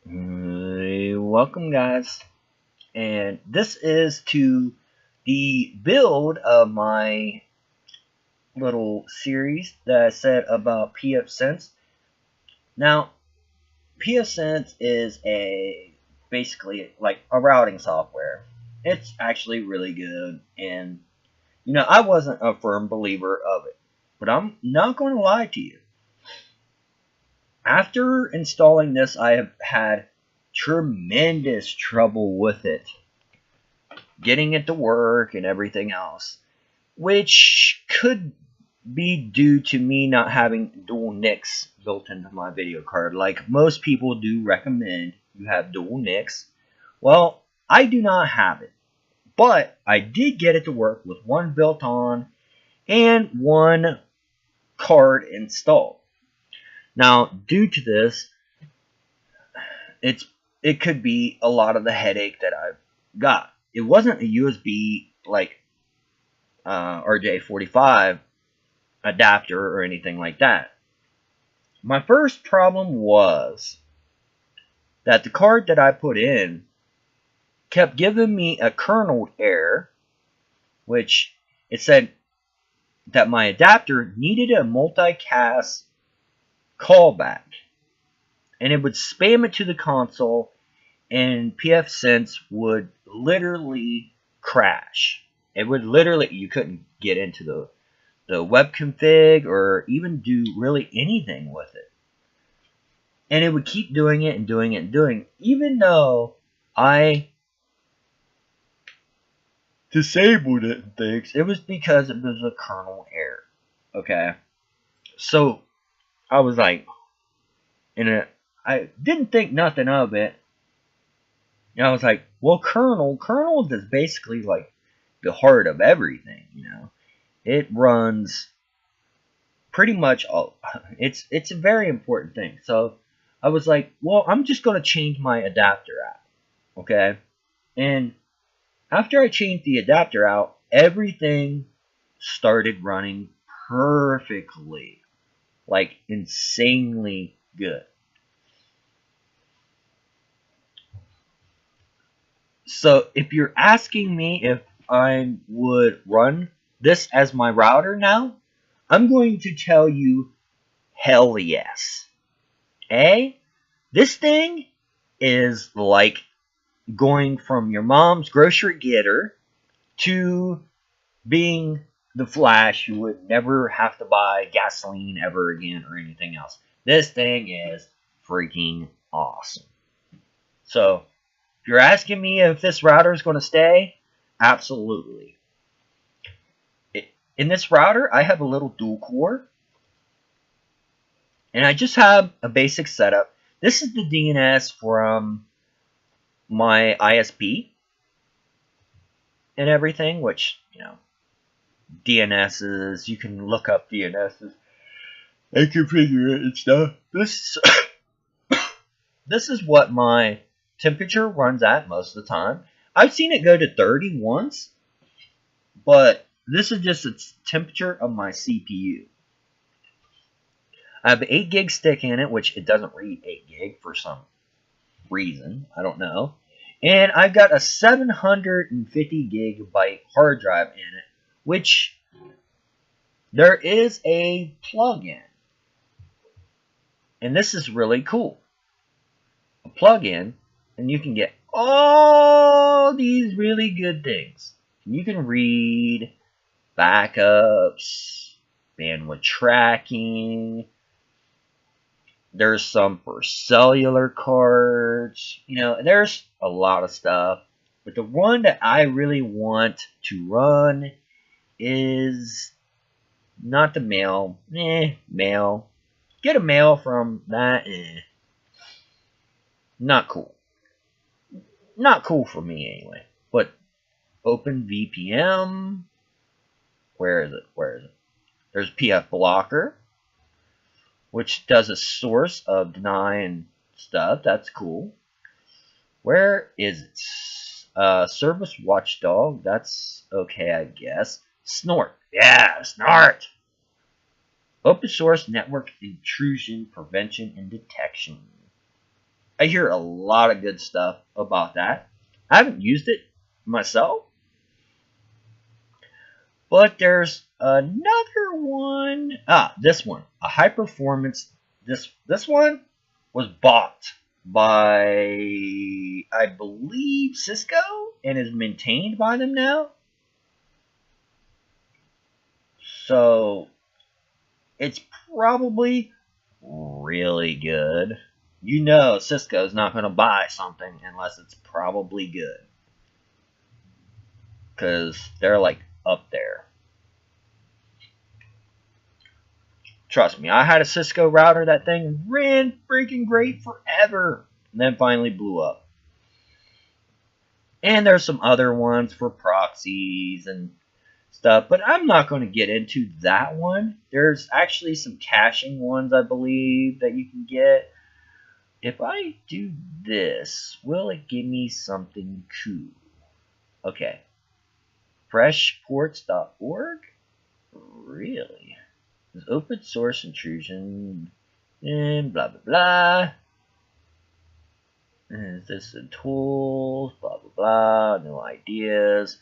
Welcome, guys, and this is to the build of my little series that I said about pfSense. Now, pfSense is basically like a routing software. It's actually really good, and I wasn't a firm believer of it, but I'm not going to lie to you. After installing this, I have had tremendous trouble with it, getting it to work and everything else, which could be due to me not having dual NICs built into my video card. Like most people do recommend you have dual NICs. Well, I do not have it, but I did get it to work with one built on and one card installed. Now, due to this, it could be a lot of the headache that I've got. It wasn't a USB like RJ45 adapter or anything like that. My first problem was that the card that I put in kept giving me a kernel error, which it said that my adapter needed a multicast callback, and it would spam it to the console, and pfSense would literally crash. It would literally, you couldn't get into the web config or even do really anything with it. And it would keep doing it and doing it and doing it, even though I disabled it and things. It was because it was a kernel error. Okay, so I was like, I didn't think nothing of it. And I was like, well, kernel is basically like the heart of everything. It runs pretty much all. It's a very important thing. So I was like, well, I'm just gonna change my adapter out, okay? And after I changed the adapter out, everything started running perfectly, like insanely good. So if you're asking me if I would run this as my router now, I'm going to tell you hell yes. This thing is like going from your mom's grocery getter to being the Flash who would never have to buy gasoline ever again or anything else. This thing is freaking awesome. So, if you're asking me if this router is going to stay, absolutely. In this router, I have a little dual core, and I just have a basic setup. This is the DNS from my ISP and everything, which, DNSs, you can look up DNSs and configure it and stuff. This is what my temperature runs at most of the time. I've seen it go to 30 once, but this is just the temperature of my CPU. I have an 8 gig stick in it, which it doesn't read 8 gig for some reason. I don't know. And I've got a 750 gigabyte hard drive in it, which there is a plug-in. And this is really cool. A plug-in, and you can get all these really good things. You can read backups, bandwidth tracking. There's some for cellular cards. There's a lot of stuff. But the one that I really want to run is not the mail. Mail. Get a mail from that. Not cool. Not cool for me anyway. But OpenVPN. Where is it? There's PF Blocker, which does a source of deny and stuff. That's cool. Where is it? Service Watchdog. That's okay, I guess. Snort. Yeah, Snort. Open source network intrusion prevention and detection. I hear a lot of good stuff about that. I haven't used it myself, but there's another one. This one, a high performance. This one was bought by, I believe, Cisco and is maintained by them now. So it's probably really good. You know Cisco's not going to buy something unless it's probably good. Because they're like up there. Trust me, I had a Cisco router. That thing ran freaking great forever. And then finally blew up. And there's some other ones for proxies and stuff. But I'm not going to get into that one. There's actually some caching ones, I believe, that you can get. If I do this, will it give me something cool? Okay. Freshports.org? Really? There's open source intrusion and blah blah blah. Is this in tools? Blah blah blah. No ideas.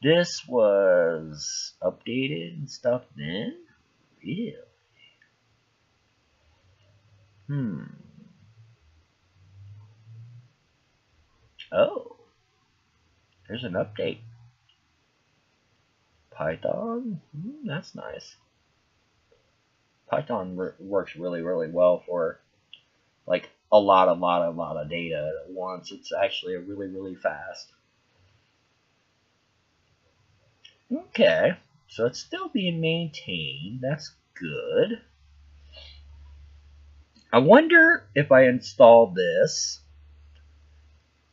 This was updated and stuff then? Really? Oh. There's an update. Python? That's nice. Python works really well for like a lot of data at once. It's actually really fast. Okay, so it's still being maintained. That's good. I wonder if I install this,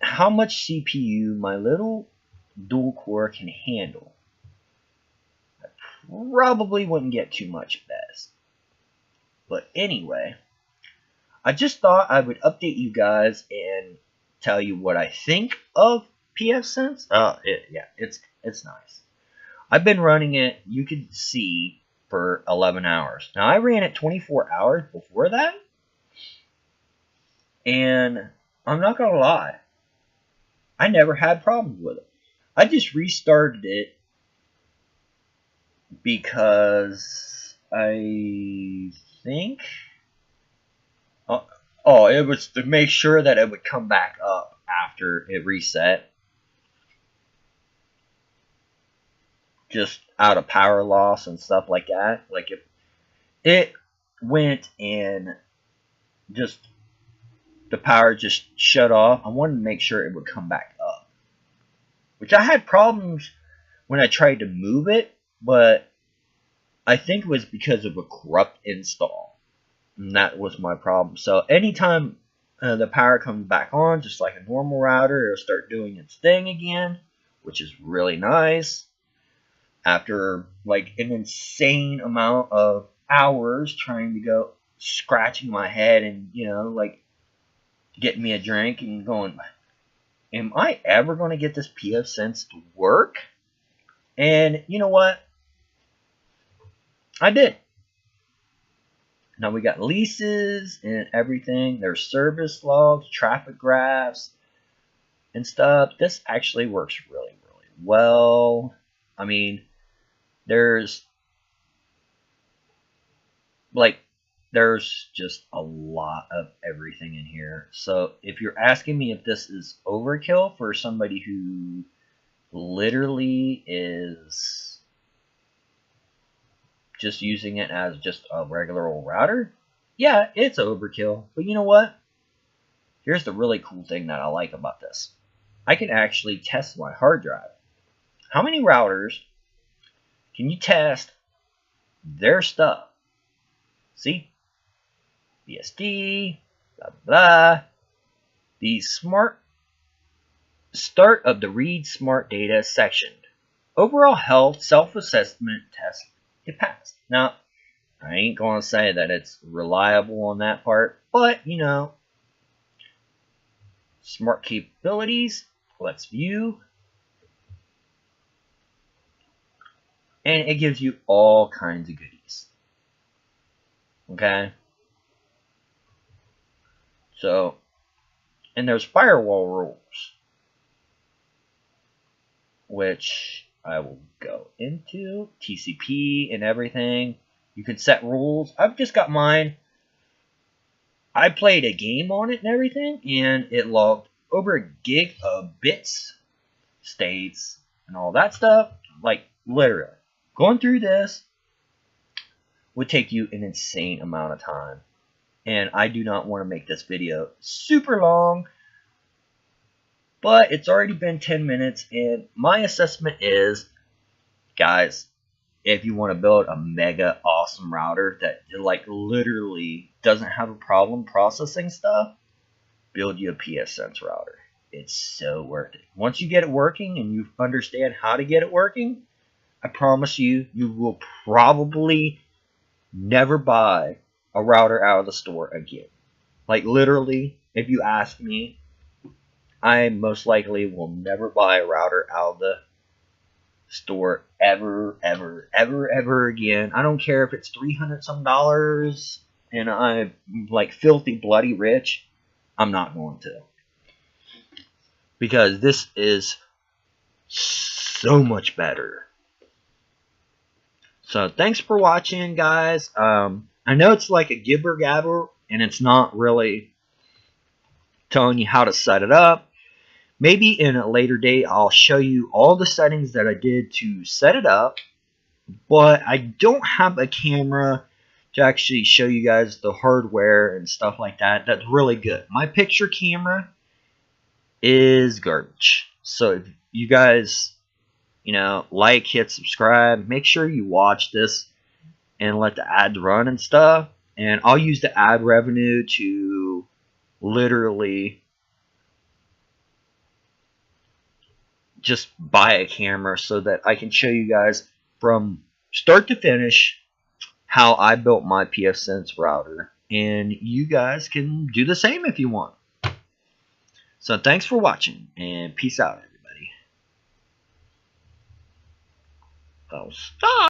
how much CPU my little dual core can handle. I probably wouldn't get too much best. But anyway, I just thought I would update you guys and tell you what I think of pfSense. Yeah, it's nice. I've been running it, you can see, for 11 hours. Now, I ran it 24 hours before that. And I'm not going to lie, I never had problems with it. I just restarted it because I think... Oh, it was to make sure that it would come back up after it reset. Just out of power loss and stuff like that. Like if it went and just the power just shut off, I wanted to make sure it would come back up. Which I had problems when I tried to move it, but I think it was because of a corrupt install. And that was my problem. So anytime the power comes back on, just like a normal router, it'll start doing its thing again, which is really nice. After like an insane amount of hours trying to go scratching my head and, you know, like getting me a drink and going, am I ever going to get this pfSense to work? And you know what? I did. Now we got leases and everything. There's service logs, traffic graphs, and stuff. This actually works really well. I mean, there's just a lot of everything in here. So if you're asking me if this is overkill for somebody who literally is just using it as just a regular old router, yeah, it's overkill. But you know what? Here's the really cool thing that I like about this. I can actually test my hard drive. How many routers can you test their stuff? See? BSD, blah, blah. The smart start of the read smart data section. Overall health self-assessment test, it passed. Now, I ain't going to say that it's reliable on that part, but, you know, smart capabilities, let's view. And it gives you all kinds of goodies. Okay? So, And there's firewall rules, which I will go into, TCP and everything. You can set rules. I've just got mine. I played a game on it and everything, and it logged over a gig of bits, states, and all that stuff. Like, literally, going through this would take you an insane amount of time. And I do not want to make this video super long, but it's already been 10 minutes, and my assessment is, guys, if you want to build a mega awesome router that like literally doesn't have a problem processing stuff, build you a pfSense router. It's so worth it. Once you get it working and you understand how to get it working, I promise you, you will probably never buy a router out of the store again. Like literally, if you ask me, I most likely will never buy a router out of the store ever again. I don't care if it's $300 some and I'm like filthy bloody rich. I'm not going to, because this is so much better. So thanks for watching, guys. I know it's like a gibber gabber and it's not really telling you how to set it up. Maybe in a later date I'll show you all the settings that I did to set it up, but I don't have a camera to actually show you guys the hardware and stuff like that. That's really good. My picture camera is garbage. So if you guys, like, hit subscribe, make sure you watch this and let the ads run and stuff. And I'll use the ad revenue to literally just buy a camera so that I can show you guys from start to finish how I built my pfSense router, and you guys can do the same if you want. So thanks for watching, and peace out, everybody. I'll stop.